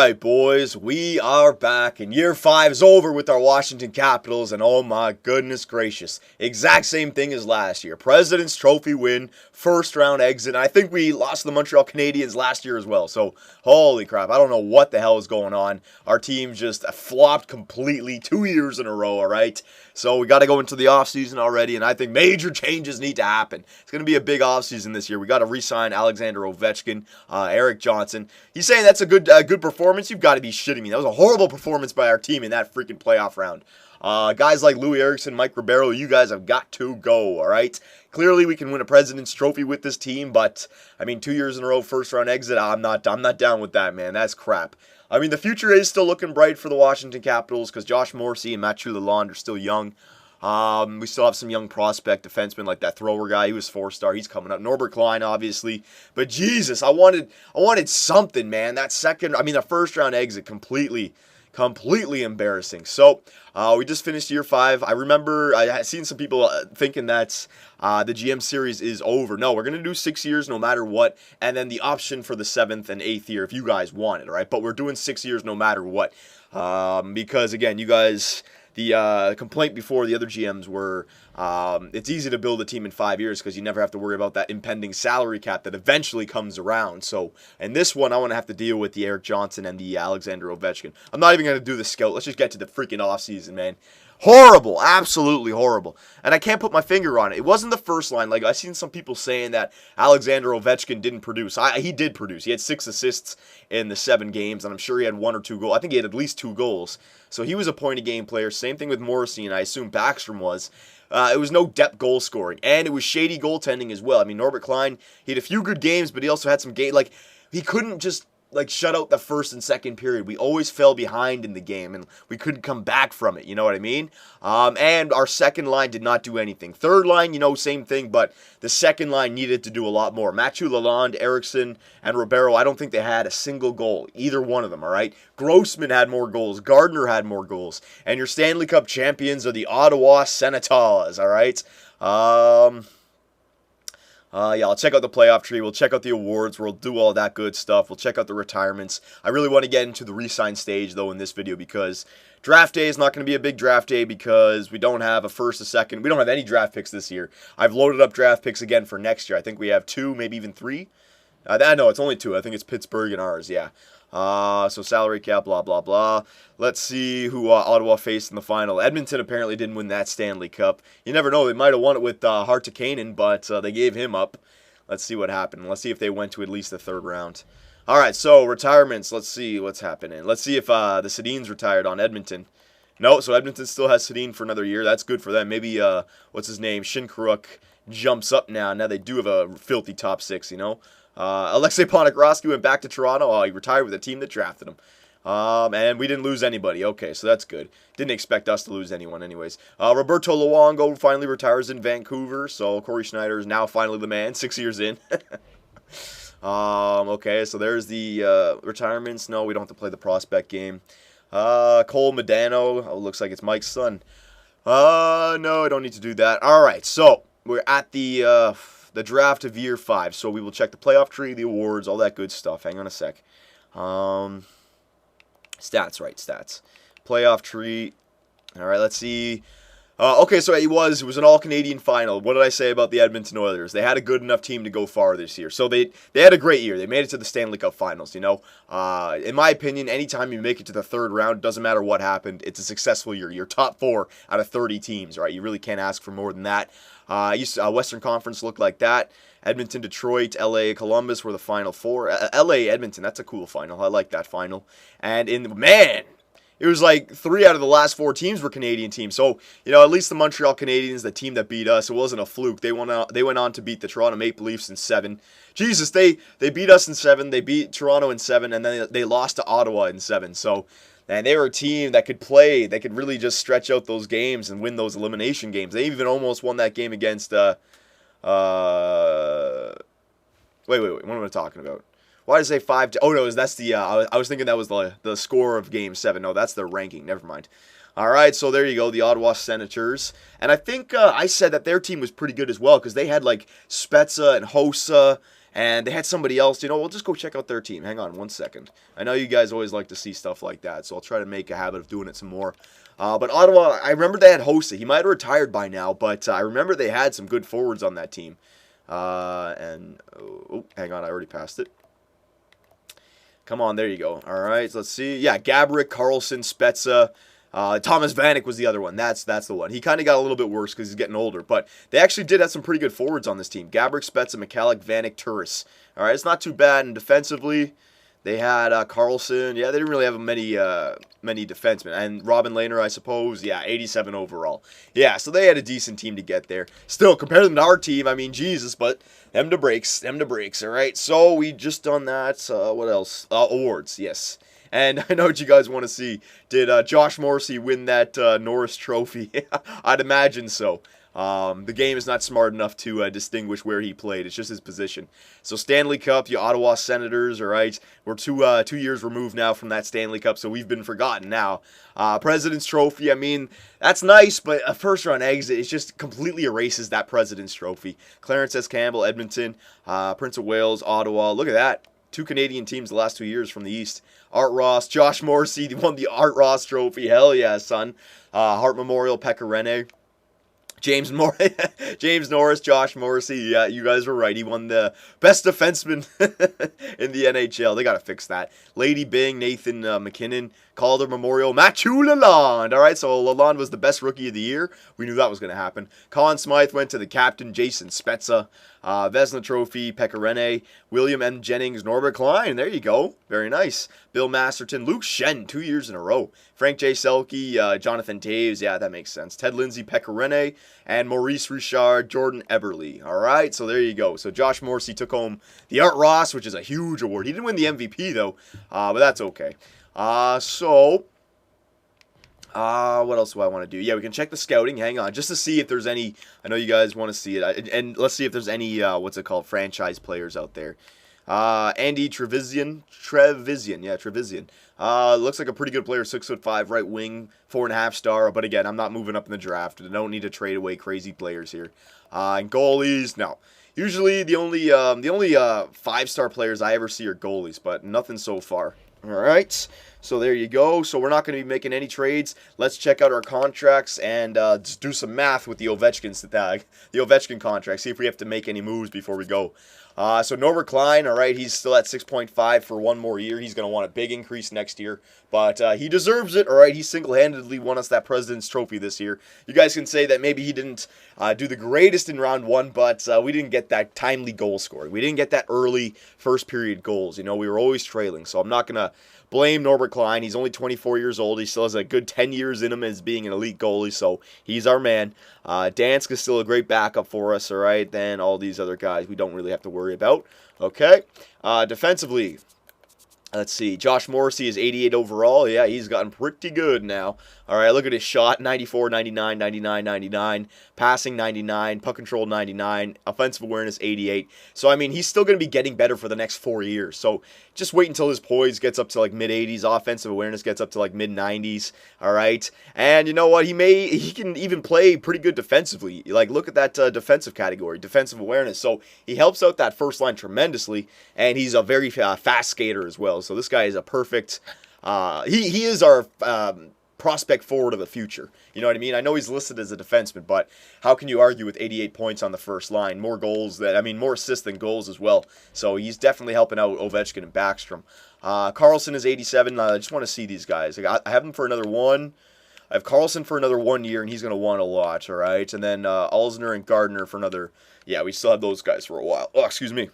right, boys, we are back, and year 5 is over with our Washington Capitals, and oh my goodness gracious, exact same thing as last year. President's Trophy win, first round exit, and I think we lost to the Montreal Canadiens last year as well, so holy crap, I don't know what the hell is going on. Our team just flopped completely 2 years in a row, alright? So we got to go into the offseason already, and I think major changes need to happen. It's going to be a big offseason this year. We got to re-sign Alexander Ovechkin, Eric Johnson. He's saying that's a good performance. You've got to be shitting me. That was a horrible performance by our team in that freaking playoff round. Guys like Louis Eriksson, Mike Ribeiro, you guys have got to go, all right? Clearly, we can win a President's Trophy with this team, but, I mean, 2 years in a row, first-round exit, I'm not down with that, man. That's crap. I mean, the future is still looking bright for the Washington Capitals because Josh Morrissey and Mathieu Lalonde are still young. We still have some young prospect defensemen like that thrower guy. He was 4-star. He's coming up. Norbert Klein, obviously. But Jesus, I wanted something, man. The first round exit completely embarrassing. So we just finished year 5. I remember I had seen some people thinking that the GM series is over. No, we're going to do 6 years no matter what, and then the option for the 7th and 8th year if you guys want it, all right? But we're doing 6 years no matter what because, again, you guys... The complaint before the other GMs were it's easy to build a team in 5 years because you never have to worry about that impending salary cap that eventually comes around. So in this one, I want to have to deal with the Eric Johnson and the Alexander Ovechkin. I'm not even going to do the scout. Let's just get to the freaking offseason, man. Horrible, absolutely horrible. And I can't put my finger on it. It wasn't the first line. Like, I've seen some people saying that Alexander Ovechkin didn't produce. He did produce. He had 6 assists in the 7 games, and I'm sure he had 1 or 2 goals. I think he had at least 2 goals. So he was a point-a-game player. Same thing with Morrissey, and I assume Backstrom was. It was no depth goal scoring, and it was shady goaltending as well. I mean, Norbert Klein, he had a few good games, but he also had some he couldn't just shut out the first and second period. We always fell behind in the game, and we couldn't come back from it, you know what I mean? And our second line did not do anything. Third line, same thing, but the second line needed to do a lot more. Mathieu Lalonde, Eriksson, and Ribeiro, I don't think they had a single goal, either one of them, all right? Grossman had more goals. Gardner had more goals. And your Stanley Cup champions are the Ottawa Senators, all right? I'll check out the playoff tree. We'll check out the awards. We'll do all that good stuff. We'll check out the retirements. I really want to get into the re-sign stage, though, in this video because draft day is not going to be a big draft day because we don't have a first, a second. We don't have any draft picks this year. I've loaded up draft picks again for next year. I think we have 2, maybe even 3. No, it's only 2. I think it's Pittsburgh and ours, yeah. So salary cap, blah, blah, blah. Let's see who Ottawa faced in the final. Edmonton apparently didn't win that Stanley Cup. You never know. They might have won it with Hartikainen, but they gave him up. Let's see what happened. Let's see if they went to at least the 3rd round. All right, so retirements. Let's see what's happening. Let's see if the Sedin's retired on Edmonton. No, so Edmonton still has Sedin for another year. That's good for them. Maybe, what's his name? Shinkaruk jumps up now. Now they do have a filthy top 6, Alexei Ponikarovsky went back to Toronto. Oh, he retired with a team that drafted him. And we didn't lose anybody. Okay, so that's good. Didn't expect us to lose anyone anyways. Roberto Luongo finally retires in Vancouver. So Corey Schneider is now finally the man, 6 years in. Okay, so there's the retirements. No, we don't have to play the prospect game. Cole Medano. Looks like it's Mike's son. No, I don't need to do that. All right, so we're at the draft of year 5. So we will check the playoff tree, the awards, all that good stuff. Hang on a sec. Stats. Playoff tree. All right, let's see. Okay, so it was an all-Canadian final. What did I say about the Edmonton Oilers? They had a good enough team to go far this year. So they had a great year. They made it to the Stanley Cup Finals, In my opinion, anytime you make it to the 3rd round, doesn't matter what happened, it's a successful year. You're top 4 out of 30 teams, right? You really can't ask for more than that. Western Conference looked like that. Edmonton, Detroit, LA, Columbus were the final 4. LA, Edmonton, that's a cool final. I like that final. And it was like 3 out of the last 4 teams were Canadian teams. So, at least the Montreal Canadiens, the team that beat us, it wasn't a fluke. They went on to beat the Toronto Maple Leafs in 7. Jesus, they beat us in 7. They beat Toronto in 7, and then they lost to Ottawa in 7. So, and they were a team that could play. They could really just stretch out those games and win those elimination games. They even almost won that game against wait, what am I talking about? Why did I say 5? Oh no, that's the I was thinking that was the score of Game 7. No, that's the ranking. Never mind. All right, so there you go, the Ottawa Senators. And I think I said that their team was pretty good as well because they had like Spezza and Hossa, and they had somebody else. We'll just go check out their team. Hang on one second. I know you guys always like to see stuff like that, so I'll try to make a habit of doing it some more. But Ottawa, I remember they had Hossa. He might have retired by now, but I remember they had some good forwards on that team. Hang on, I already passed it. Come on, there you go. All right, so let's see. Yeah, Gaborik, Carlson, Spezza. Thomas Vanek was the other one. That's the one. He kind of got a little bit worse because he's getting older. But they actually did have some pretty good forwards on this team. Gaborik, Spezza, Michalek, Vanek, Turris. All right, it's not too bad. And defensively, they had Carlson. Yeah, they didn't really have many defensemen. And Robin Lehner, I suppose. Yeah, 87 overall. Yeah, so they had a decent team to get there. Still, compared to our team, I mean, Jesus, but them to breaks. All right, so we just done that. What else? Awards, yes. And I know what you guys want to see. Did Josh Morrissey win that Norris Trophy? I'd imagine so. The game is not smart enough to distinguish where he played. It's just his position. So Stanley Cup, the Ottawa Senators, all right? We're 2 years removed now from that Stanley Cup, so we've been forgotten now. President's Trophy, I mean, that's nice, but a first-round exit, it just completely erases that President's Trophy. Clarence S. Campbell, Edmonton, Prince of Wales, Ottawa. Look at that. 2 Canadian teams the last 2 years from the East. Art Ross, Josh Morrissey won the Art Ross Trophy. Hell yeah, son. Hart Memorial, Pekka Rinne. James Norris, Josh Morrissey. Yeah, you guys were right. He won the best defenseman in the NHL. They got to fix that. Lady Byng, Nathan McKinnon, Calder Memorial, Mathieu Lalonde. All right, so Lalonde was the best rookie of the year. We knew that was going to happen. Colin Smythe went to the captain, Jason Spezza. Vezina Trophy, Pekka Rinne, William M. Jennings, Norbert Klein. There you go. Very nice. Bill Masterton, Luke Shen, 2 years in a row. Frank J. Selke, Jonathan Taves. Yeah, that makes sense. Ted Lindsay, Pekka Rinne, and Maurice Richard, Jordan Eberle. All right, so there you go. So Josh Morrissey took home the Art Ross, which is a huge award. He didn't win the MVP, though, but that's okay. What else do I want to do? Yeah, we can check the scouting. Hang on, just to see if there's any. I know you guys want to see it, and let's see if there's any. What's it called? Franchise players out there. Andy Trevisan. Yeah, Trevisan. Looks like a pretty good player. 6'5", right wing, 4.5 star. But again, I'm not moving up in the draft. I don't need to trade away crazy players here. And goalies, no. Usually the only 5-star players I ever see are goalies, but nothing so far. All right, so there you go. So we're not going to be making any trades. Let's check out our contracts and just do some math with the Ovechkin contract. See if we have to make any moves before we go. So Norbert Klein, all right, he's still at 6.5 for 1 more year. He's going to want a big increase next year, but he deserves it, all right? He single-handedly won us that President's Trophy this year. You guys can say that maybe he didn't do the greatest in round 1, but we didn't get that timely goal scoring. We didn't get that early first-period goals. We were always trailing, so I'm not going to blame Norbert Klein. He's only 24 years old. He still has a good 10 years in him as being an elite goalie, so he's our man. Dansk is still a great backup for us, all right? Then all these other guys we don't really have to worry about, okay? Defensively, let's see. Josh Morrissey is 88 overall. Yeah, he's gotten pretty good now. All right, look at his shot, 94, 99, 99, 99. Passing, 99. Puck control, 99. Offensive awareness, 88. So, I mean, he's still going to be getting better for the next 4 years. So, just wait until his poise gets up to, like, mid-80s. Offensive awareness gets up to, like, mid-90s. All right? And you know what? He can even play pretty good defensively. Like, look at that defensive category, defensive awareness. So, he helps out that first line tremendously. And he's a very fast skater as well. So, this guy is a perfect... he is our... prospect forward of the future. You know what I mean? I know he's listed as a defenseman, but how can you argue with 88 points on the first line? More assists than goals as well. So he's definitely helping out Ovechkin and Backstrom. Carlson is 87. I just want to see these guys. I have him for another 1. I have Carlson for another 1 year, and he's going to want a lot, all right? And then Alzner and Gardner for another... Yeah, we still have those guys for a while. Oh, excuse me.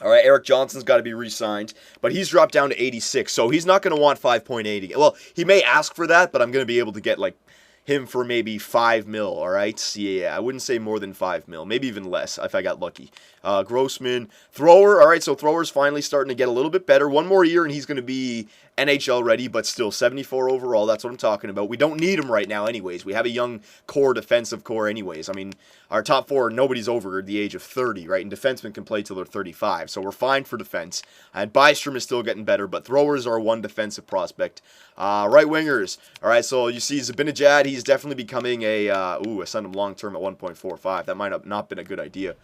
All right, Eric Johnson's got to be re-signed, but he's dropped down to 86, so he's not going to want 5.8 again. Well, he may ask for that, but I'm going to be able to get like him for maybe 5 mil, all right? Yeah, I wouldn't say more than 5 mil, maybe even less if I got lucky. Grossman, Thrower, all right, so Thrower's finally starting to get a little bit better. 1 more year, and he's going to be NHL ready, but still 74 overall. That's what I'm talking about. We don't need him right now anyways. We have a young core, defensive core anyways. I mean, our top four, nobody's over the age of 30, right? And defensemen can play till they're 35, so we're fine for defense. And Bystrom is still getting better, but throwers are one defensive prospect. Right wingers. All right, so you see Zibanejad, he's definitely becoming a, I sent him long-term at 1.45. That might have not been a good idea.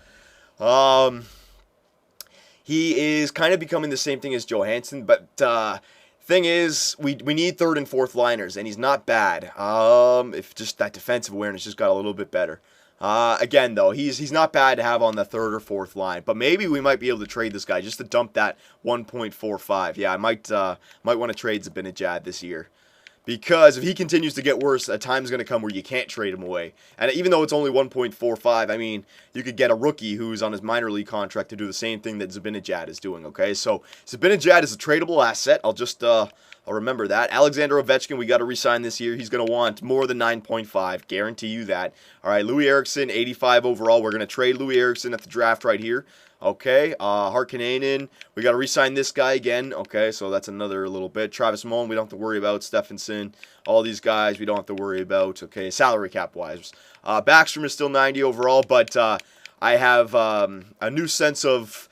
He is kind of becoming the same thing as Johansson, but thing is, we need third and fourth liners, and he's not bad. If just that defensive awareness just got a little bit better. Again, though, he's not bad to have on the third or fourth line, but maybe we might be able to trade this guy just to dump that 1.45. Yeah, I might want to trade Zibanejad this year. Because if he continues to get worse, a time's going to come where you can't trade him away. And even though it's only 1.45, I mean, you could get a rookie who's on his minor league contract to do the same thing that Zibanejad is doing, okay? So Zibanejad is a tradable asset. I'll remember that. Alexander Ovechkin, we got to re-sign this year. He's going to want more than 9.5. Guarantee you that. All right, Louis Eriksson, 85 overall. We're going to trade Louis Eriksson at the draft right here. Okay, Harkinainen, we got to re-sign this guy again. Okay, so that's another little bit. Travis Mullen, we don't have to worry about. Stephenson, all these guys we don't have to worry about. Okay, salary cap-wise. Backstrom is still 90 overall, but I have a new sense of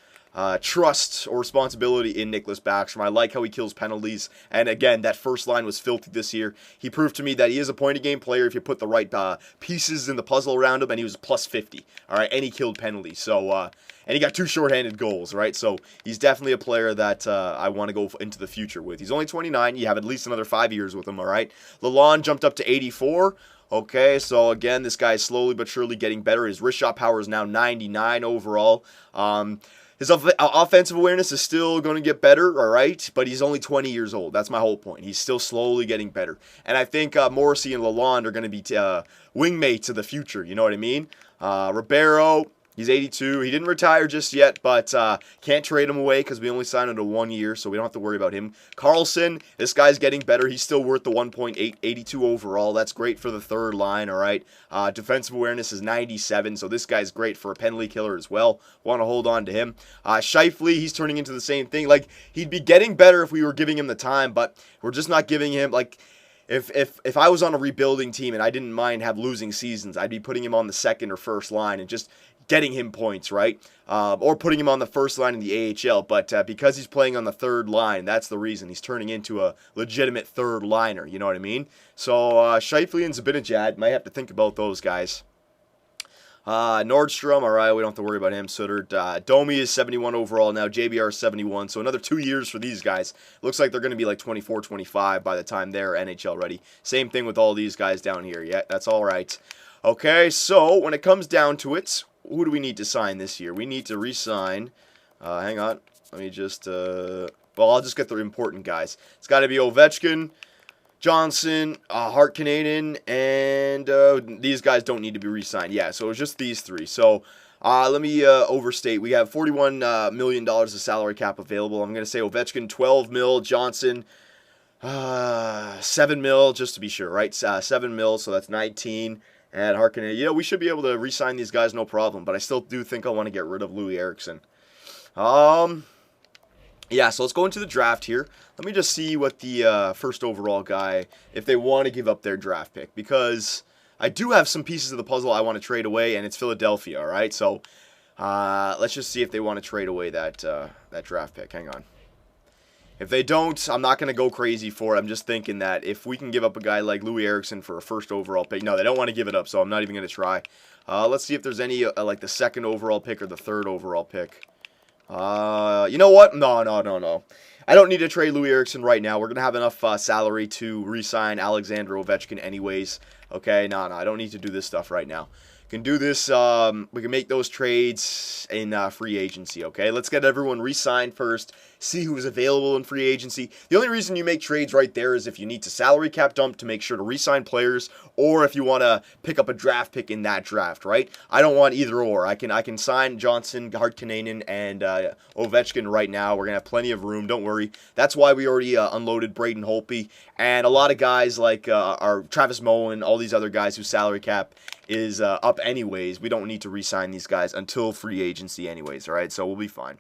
trust or responsibility in Nicholas Backstrom. I like how he kills penalties. And again, that first line was filthy this year. He proved to me that he is a point-of-game player if you put the right pieces in the puzzle around him, and he was plus 50. All right, and he killed penalties. So, and he got 2 shorthanded goals, right? So he's definitely a player that I want to go into the future with. He's only 29. You have at least another 5 years with him, all right? Lalonde jumped up to 84. Okay, so again, this guy is slowly but surely getting better. His wrist shot power is now 99 overall. His offensive awareness is still going to get better, all right? But he's only 20 years old. That's my whole point. He's still slowly getting better. And I think Morrissey and Lalonde are going to be wingmates of the future. You know what I mean? Ribeiro, he's 82. He didn't retire just yet, but can't trade him away because we only signed him to 1 year, so we don't have to worry about him. Carlson, this guy's getting better. He's still worth the 1.82 overall. That's great for the third line, all right? Defensive awareness is 97, so this guy's great for a penalty killer as well. Want to hold on to him. Scheifele, he's turning into the same thing. Like, he'd be getting better if we were giving him the time, but we're just not giving him, like... If I was on a rebuilding team and I didn't mind have losing seasons, I'd be putting him on the second or first line and just getting him points, right? Or putting him on the first line in the AHL. But because he's playing on the third line, that's the reason. He's turning into a legitimate third liner, you know what I mean? So Scheifele and Zibanejad, might have to think about those guys. Nordstrom, all right, we don't have to worry about him. Sutter. Domi is 71 overall now. JBR is 71, so another 2 years for these guys. Looks like they're going to be like 24, 25 by the time they're NHL ready. Same thing with all these guys down here. Yeah, that's all right. Okay, so when it comes down to it, who do we need to sign this year? We need to re-sign. Hang on. Let me just... well, I'll just get the important guys. It's got to be Ovechkin, Johnson, Harkinainen, and these guys don't need to be re-signed. Yeah, so it's just these three. So let me overstate. We have $41 million of salary cap available. I'm going to say Ovechkin, 12 mil, Johnson, 7 mil, just to be sure, right? 7 mil, so that's 19. And Harkinanen, you know, we should be able to re-sign these guys, no problem. But I still do think I want to get rid of Louis Eriksson. Yeah, so let's go into the draft here. Let me just see what the first overall guy, if they want to give up their draft pick. Because I do have some pieces of the puzzle I want to trade away, and it's Philadelphia, all right? So let's just see if they want to trade away that draft pick. Hang on. If they don't, I'm not going to go crazy for it. I'm just thinking that if we can give up a guy like Louis Eriksson for a first overall pick. No, they don't want to give it up, so I'm not even going to try. Let's see if there's any, like the second overall pick or the third overall pick. You know what? No. I don't need to trade Louis Eriksson right now. We're going to have enough salary to re-sign Alexander Ovechkin anyways. Okay, no, I don't need to do this stuff right now. Can do this, we can make those trades in free agency, okay? Let's get everyone re-signed first, see who's available in free agency. The only reason you make trades right there is if you need to salary cap dump to make sure to re-sign players, or if you want to pick up a draft pick in that draft, right? I don't want either or. I can sign Johnson, Harkinanen, and Ovechkin right now. We're going to have plenty of room, don't worry. That's why we already unloaded Braden Holtby, and a lot of guys like our Travis Mullen, all these other guys whose salary cap is up anyways. We don't need to re-sign these guys until free agency anyways, all right? So we'll be fine.